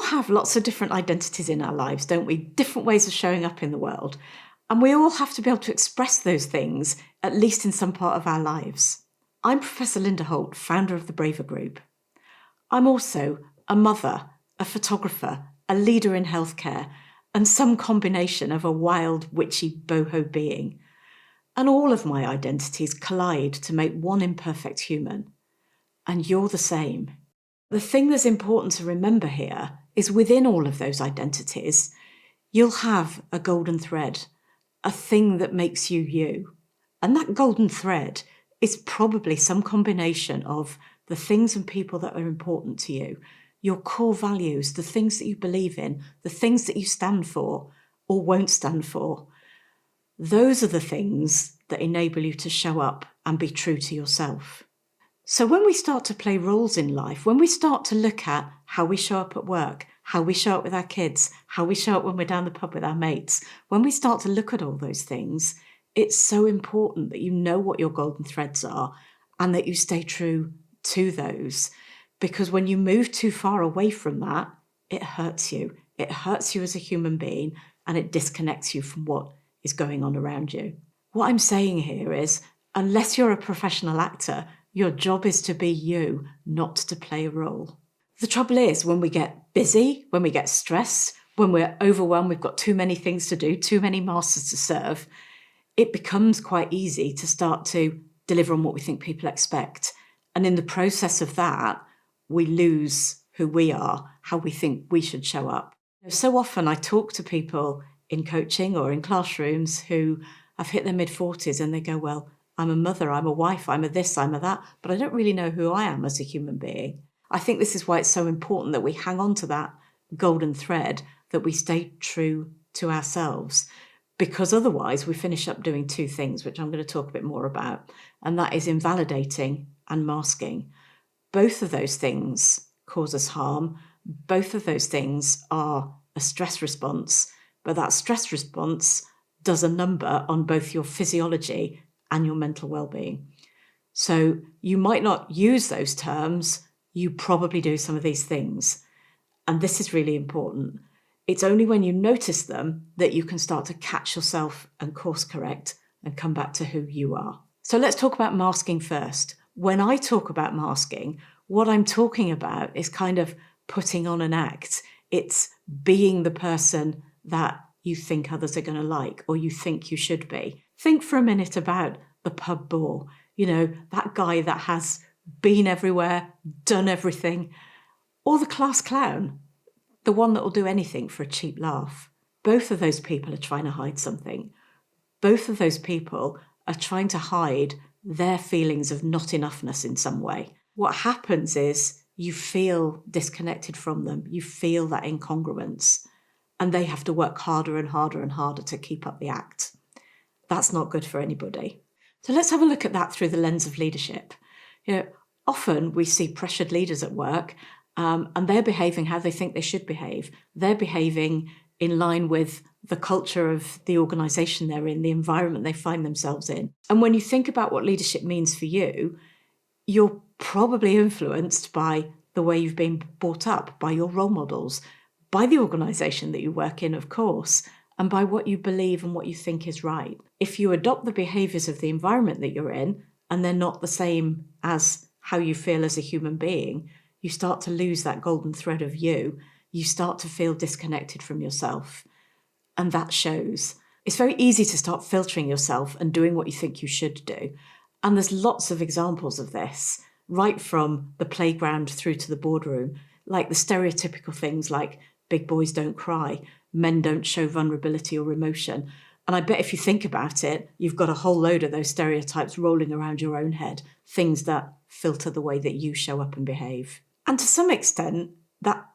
have lots of different identities in our lives, don't we? Different ways of showing up in the world. And we all have to be able to express those things, at least in some part of our lives. I'm Professor Linda Holt, founder of the Braver Group. I'm also a mother, a photographer, a leader in healthcare, and some combination of a wild, witchy, boho being. And all of my identities collide to make one imperfect human. And you're the same. The thing that's important to remember here is within all of those identities, you'll have a golden thread, a thing that makes you you. And that golden thread is probably some combination of the things and people that are important to you, your core values, the things that you believe in, the things that you stand for or won't stand for. Those are the things that enable you to show up and be true to yourself. So when we start to play roles in life, when we start to look at how we show up at work, how we show up with our kids, how we show up when we're down the pub with our mates, when we start to look at all those things, it's so important that you know what your golden threads are and that you stay true to those. Because when you move too far away from that, it hurts you. It hurts you as a human being and it disconnects you from what is going on around you. What I'm saying here is, unless you're a professional actor, your job is to be you, not to play a role. The trouble is, when we get busy, when we get stressed, when we're overwhelmed, we've got too many things to do, too many masters to serve, it becomes quite easy to start to deliver on what we think people expect. And in the process of that, we lose who we are, how we think we should show up. So often I talk to people in coaching or in classrooms who have hit their mid-40s and they go, well, I'm a mother, I'm a wife, I'm a this, I'm a that, but I don't really know who I am as a human being. I think this is why it's so important that we hang on to that golden thread, that we stay true to ourselves, because otherwise we finish up doing two things, which I'm going to talk a bit more about, and that is invalidating and masking. Both of those things cause us harm. Both of those things are a stress response, but that stress response does a number on both your physiology and your mental well-being. So you might not use those terms, you probably do some of these things. And this is really important. It's only when you notice them that you can start to catch yourself and course correct and come back to who you are. So let's talk about masking first. When I talk about masking, what I'm talking about is kind of putting on an act. It's being the person that you think others are going to like or you think you should be. Think for a minute about the pub bore, that guy that has been everywhere, done everything, or the class clown, the one that will do anything for a cheap laugh. Both of those people are trying to hide something. Both of those people are trying to hide their feelings of not enoughness in some way. What happens is you feel disconnected from them. You feel that incongruence, and they have to work harder and harder and harder to keep up the act. That's not good for anybody. So let's have a look at that through the lens of leadership. Often we see pressured leaders at work, and they're behaving how they think they should behave. They're behaving in line with the culture of the organisation they're in, the environment they find themselves in. And when you think about what leadership means for you, you're probably influenced by the way you've been brought up, by your role models, by the organisation that you work in, of course, and by what you believe and what you think is right. If you adopt the behaviours of the environment that you're in, and they're not the same as how you feel as a human being, you start to lose that golden thread of you. You start to feel disconnected from yourself. And that shows. It's very easy to start filtering yourself and doing what you think you should do. And there's lots of examples of this, right from the playground through to the boardroom, like the stereotypical things like big boys don't cry, men don't show vulnerability or emotion. And I bet if you think about it, you've got a whole load of those stereotypes rolling around your own head, things that filter the way that you show up and behave. And to some extent,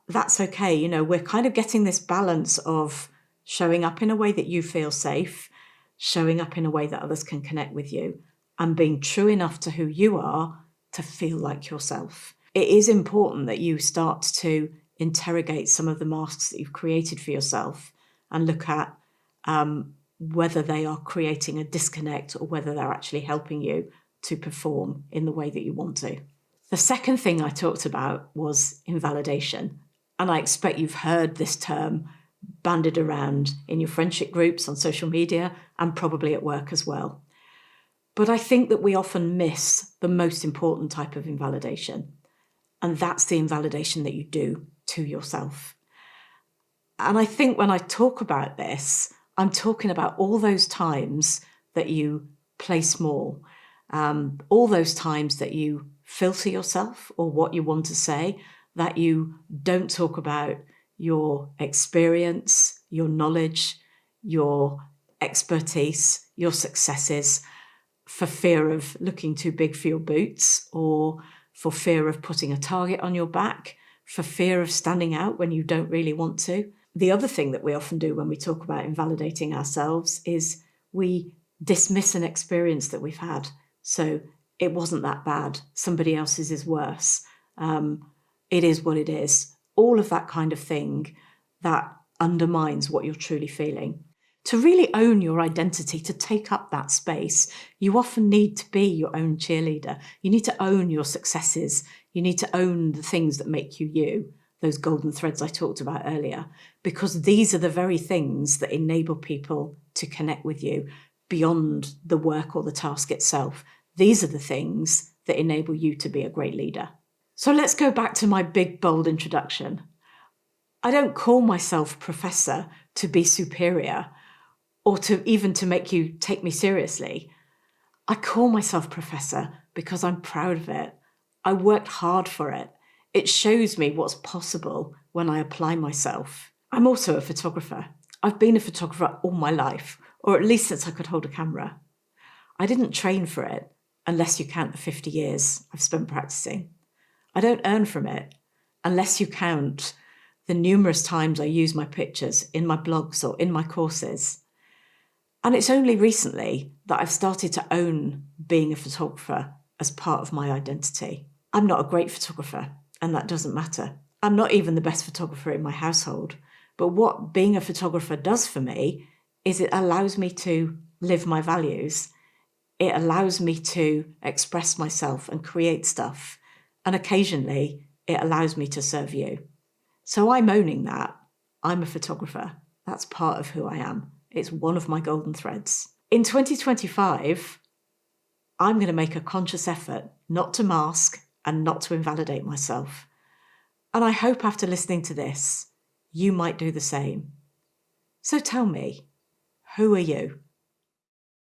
that's okay. We're kind of getting this balance of showing up in a way that you feel safe, showing up in a way that others can connect with you, and being true enough to who you are to feel like yourself. It is important that you start to interrogate some of the masks that you've created for yourself and look at whether they are creating a disconnect or whether they're actually helping you to perform in the way that you want to. The second thing I talked about was invalidation. And I expect you've heard this term bandied around in your friendship groups, on social media, and probably at work as well. But I think that we often miss the most important type of invalidation, and that's the invalidation that you do to yourself. And I think when I talk about this, I'm talking about all those times that you play small, all those times that you filter yourself or what you want to say, that you don't talk about your experience, your knowledge, your expertise, your successes, for fear of looking too big for your boots, or for fear of putting a target on your back, for fear of standing out when you don't really want to. The other thing that we often do when we talk about invalidating ourselves is we dismiss an experience that we've had. So it wasn't that bad. Somebody else's is worse. It is what it is. All of that kind of thing that undermines what you're truly feeling. To really own your identity, to take up that space, you often need to be your own cheerleader. You need to own your successes. You need to own the things that make you you, those golden threads I talked about earlier, because these are the very things that enable people to connect with you beyond the work or the task itself. These are the things that enable you to be a great leader. So let's go back to my big, bold introduction. I don't call myself professor to be superior or to even to make you take me seriously. I call myself professor because I'm proud of it. I worked hard for it. It shows me what's possible when I apply myself. I'm also a photographer. I've been a photographer all my life, or at least since I could hold a camera. I didn't train for it, unless you count the 50 years I've spent practicing. I don't earn from it, unless you count the numerous times I use my pictures in my blogs or in my courses. And it's only recently that I've started to own being a photographer as part of my identity. I'm not a great photographer, and that doesn't matter. I'm not even the best photographer in my household. But what being a photographer does for me is it allows me to live my values. It allows me to express myself and create stuff. And occasionally, it allows me to serve you. So I'm owning that. I'm a photographer. That's part of who I am. It's one of my golden threads. In 2025, I'm going to make a conscious effort not to mask and not to invalidate myself. And I hope after listening to this, you might do the same. So tell me, who are you?